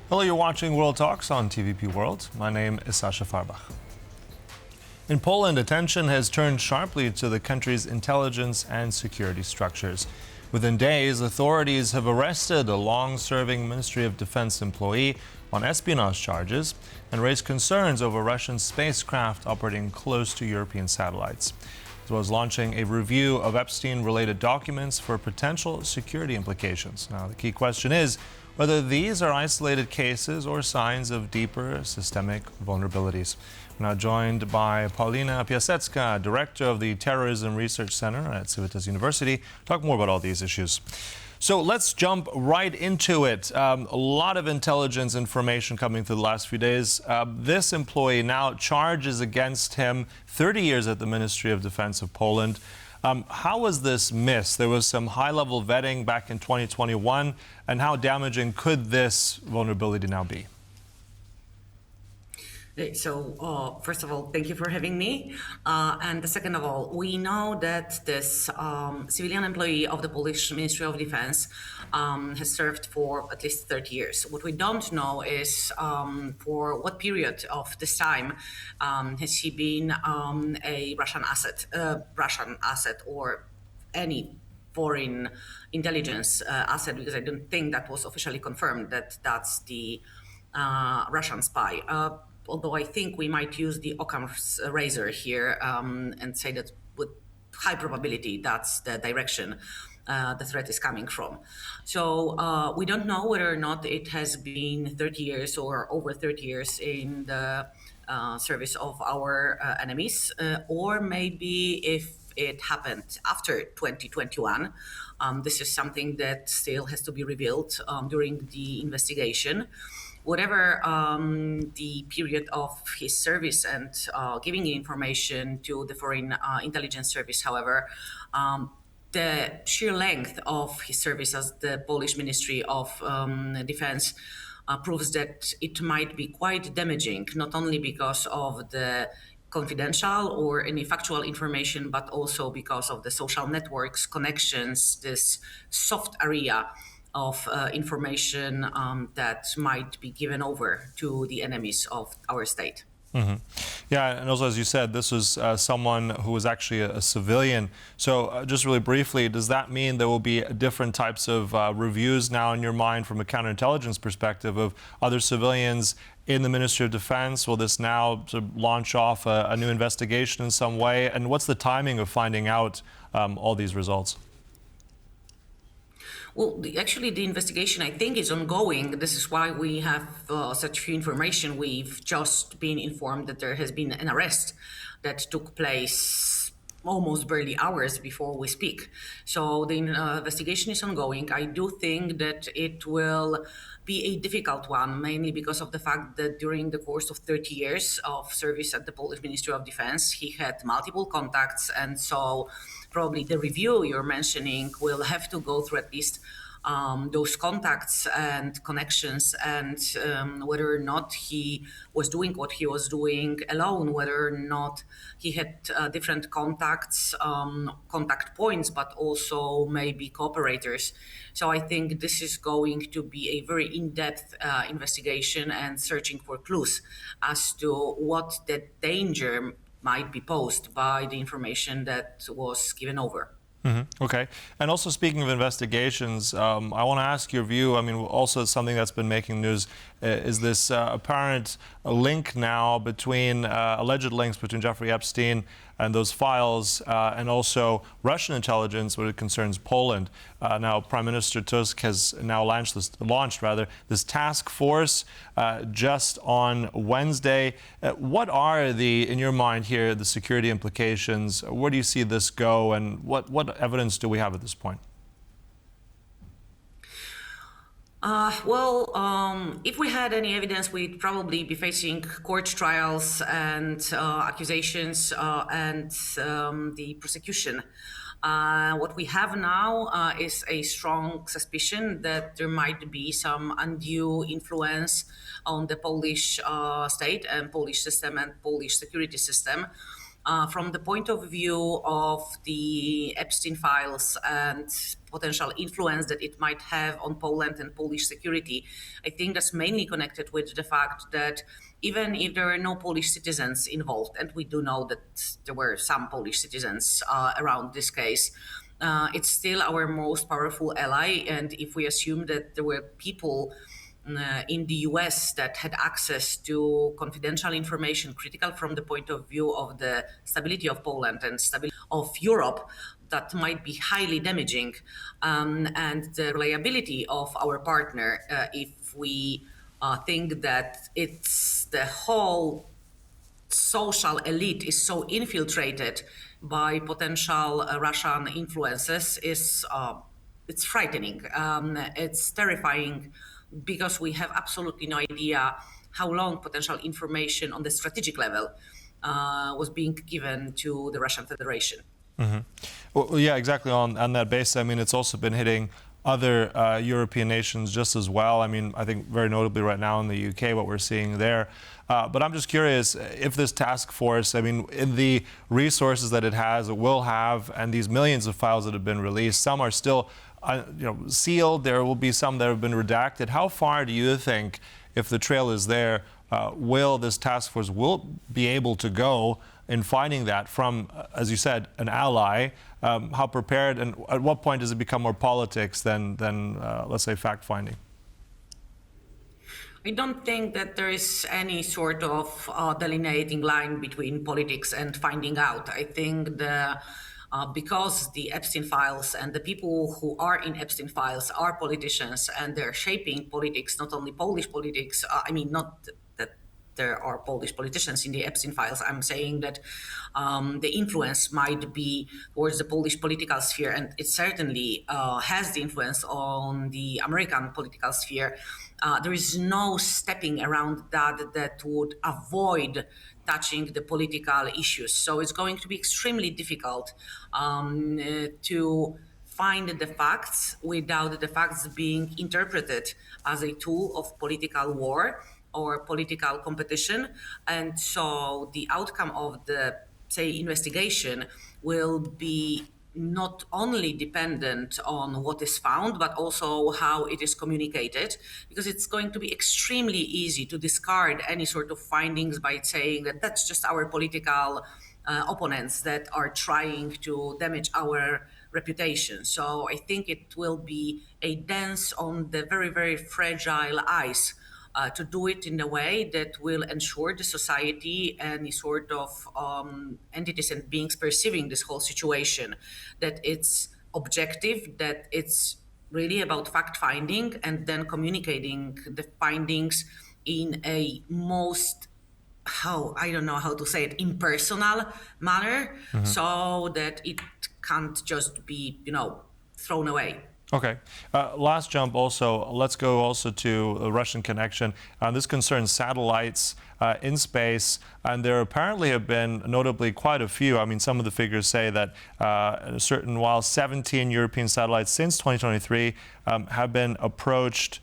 Hello, you're watching World Talks on TVP World. My name is Sascha Fahrbach. In Poland, attention has turned sharply to the country's intelligence and security structures. Within days, authorities have arrested a long-serving Ministry of Defense employee on espionage charges and raised concerns over Russian spacecraft operating close to European satellites, as well as launching a review of Epstein-related documents for potential security implications. Now, the key question is whether these are isolated cases or signs of deeper systemic vulnerabilities. We're now joined by Paulina Piasecka, director of the Terrorism Research Center at Civitas University, to talk more about all these issues. So let's jump right into it. A lot of intelligence information coming through the last few days. This employee now charges against him 30 years at the Ministry of Defense of Poland. How was this missed? There was some high-level vetting back in 2021, and how damaging could this vulnerability now be? So, first of all, thank you for having me. And second of all, we know that this civilian employee of the Polish Ministry of Defense has served for at least 30 years. What we don't know is for what period of this time has he been a Russian asset or any foreign intelligence asset, because I don't think that was officially confirmed that that's the Russian spy. Although I think we might use the Occam's razor here and say that with high probability that's the direction the threat is coming from. So we don't know whether or not it has been 30 years or over 30 years in the service of our enemies, or maybe if it happened after 2021. This is something that still has to be revealed during the investigation. Whatever the period of his service and giving information to the Foreign Intelligence Service, however, the sheer length of his service as the Polish Ministry of Defense proves that it might be quite damaging, not only because of the confidential or any factual information, but also because of the social networks, connections, this soft area of information that might be given over to the enemies of our state. Mm-hmm. Yeah, and also, as you said, this was someone who was actually a civilian. So just really briefly, does that mean there will be different types of reviews now in your mind from a counterintelligence perspective of other civilians in the Ministry of Defense? Will this now sort of launch off a new investigation in some way? And what's the timing of finding out all these results? Well, actually, the investigation, I think, is ongoing. This is why we have such few information. We've just been informed that there has been an arrest that took place almost barely hours before we speak. So the investigation is ongoing. I do think that it will be a difficult one, mainly because of the fact that during the course of 30 years of service at the Polish Ministry of Defense, he had multiple contacts. And so probably the review you're mentioning will have to go through at least those contacts and connections, and whether or not he was doing what he was doing alone, whether or not he had different contacts, contact points, but also maybe cooperators. So I think this is going to be a very in-depth investigation and searching for clues as to what the danger might be posed by the information that was given over. Mm-hmm. Okay. And also, speaking of investigations, I want to ask your view. I mean, also something that's been making news is this apparent link now between alleged links between Jeffrey Epstein and those files and also Russian intelligence when it concerns Poland. Now, Prime Minister Tusk has now launched this task force just on Wednesday. What are in your mind here, the security implications? Where do you see this go, and what evidence do we have at this point? If we had any evidence, we'd probably be facing court trials and accusations and the prosecution. What we have now is a strong suspicion that there might be some undue influence on the Polish state and Polish system and Polish security system. From the point of view of the Epstein files and potential influence that it might have on Poland and Polish security, I think that's mainly connected with the fact that even if there are no Polish citizens involved, and we do know that there were some Polish citizens around this case, it's still our most powerful ally. And if we assume that there were people in the US that had access to confidential information critical from the point of view of the stability of Poland and stability of Europe, that might be highly damaging, and the reliability of our partner, if we think that it's the whole social elite is so infiltrated by potential Russian influences, is it's frightening. It's terrifying, because we have absolutely no idea how long potential information on the strategic level was being given to the Russian Federation. Mm-hmm. Well, yeah, exactly. On that basis, I mean, it's also been hitting other European nations just as well. I mean, I think very notably right now in the UK, what we're seeing there. But I'm just curious if this task force, I mean, in the resources that it has, it will have, and these millions of files that have been released, some are still sealed. There will be some that have been redacted. How far do you think, if the trail is there, will this task force be able to go in finding that from, as you said, an ally? How prepared, and at what point does it become more politics than let's say, fact-finding? I don't think that there is any sort of delineating line between politics and finding out. I think because the Epstein files and the people who are in Epstein files are politicians, and they're shaping politics, not only Polish politics. I mean, not that there are Polish politicians in the Epstein files. I'm saying that the influence might be towards the Polish political sphere, and it certainly has the influence on the American political sphere. There is no stepping around that would avoid touching the political issues. So it's going to be extremely difficult to find the facts without the facts being interpreted as a tool of political war or political competition. And so the outcome of the, say, investigation will be not only dependent on what is found, but also how it is communicated, because it's going to be extremely easy to discard any sort of findings by saying that that's just our political opponents that are trying to damage our reputation. So I think it will be a dance on the very, very fragile ice to do it in a way that will ensure the society and the sort of entities and beings perceiving this whole situation, that it's objective, that it's really about fact-finding, and then communicating the findings in a most, I don't know how to say it, impersonal manner, so that it can't just be, thrown away. Okay. Last jump also, let's go also to the Russian connection. This concerns satellites in space, and there apparently have been notably quite a few. I mean, some of the figures say that in a certain while, 17 European satellites since 2023 have been approached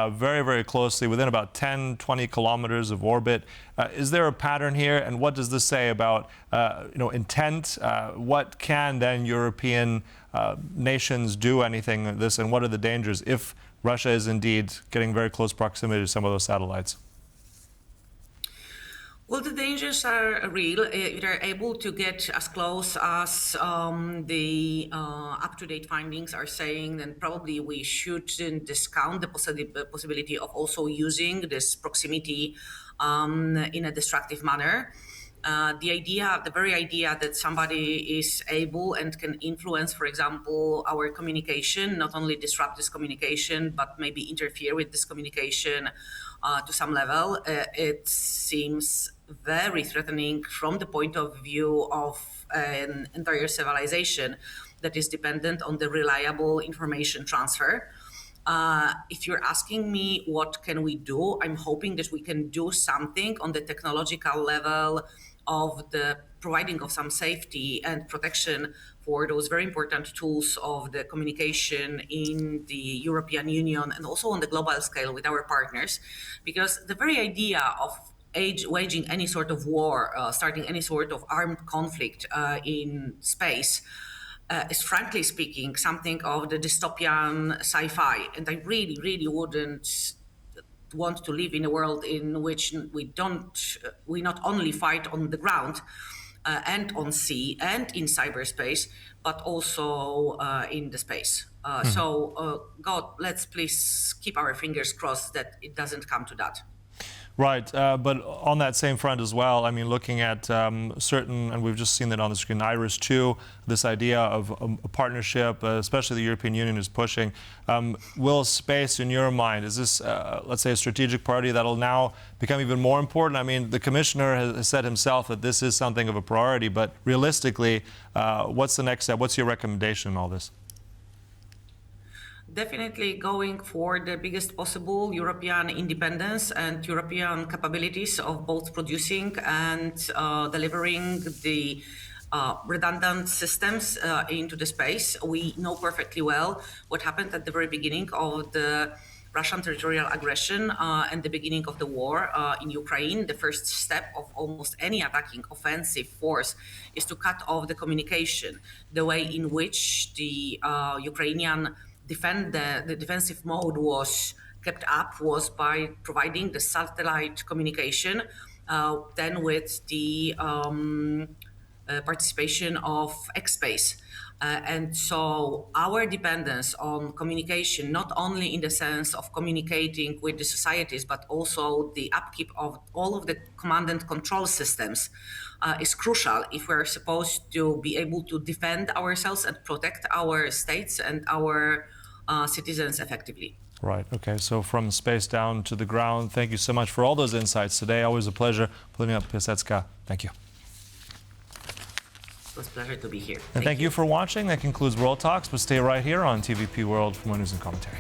very, very closely, within about 10, 20 kilometers of orbit. Is there a pattern here, and what does this say about intent? What can then European nations do anything like this, and what are the dangers if Russia is indeed getting very close proximity to some of those satellites? Well, the dangers are real. If they're able to get as close as the up-to-date findings are saying, then probably we shouldn't discount the possibility of also using this proximity in a destructive manner. The very idea that somebody is able and can influence, for example, our communication, not only disrupt this communication, but maybe interfere with this communication to some level, it seems very threatening from the point of view of an entire civilization that is dependent on the reliable information transfer. If you're asking me what can we do, I'm hoping that we can do something on the technological level of the providing of some safety and protection for those very important tools of the communication in the European Union and also on the global scale with our partners. Because the very idea of waging any sort of war, starting any sort of armed conflict in space is, frankly speaking, something of the dystopian sci-fi. And I really, really wouldn't want to live in a world in which we not only fight on the ground and on sea and in cyberspace, but also in the space. God, let's please keep our fingers crossed that it doesn't come to that. Right, but on that same front as well, I mean, looking at certain, and we've just seen that on the screen, IRIS-2, this idea of a partnership, especially the European Union is pushing. Will space, in your mind, is this, let's say, a strategic priority that'll now become even more important? I mean, the commissioner has said himself that this is something of a priority, but realistically, what's the next step? What's your recommendation in all this? Definitely going for the biggest possible European independence and European capabilities of both producing and delivering the redundant systems into the space. We know perfectly well what happened at the very beginning of the Russian territorial aggression and the beginning of the war in Ukraine. The first step of almost any attacking offensive force is to cut off the communication. The way in which the Ukrainian the defensive mode was kept up was by providing the satellite communication, then with the participation of X-Space. And so our dependence on communication, not only in the sense of communicating with the societies, but also the upkeep of all of the command and control systems, is crucial if we're supposed to be able to defend ourselves and protect our states and our citizens effectively. Right. Okay. So from space down to the ground, thank you so much for all those insights today. Always a pleasure. Paulina Piasecka, thank you. It was a pleasure to be here. And thank you for watching. That concludes World Talks, but stay right here on TVP World for more news and commentary.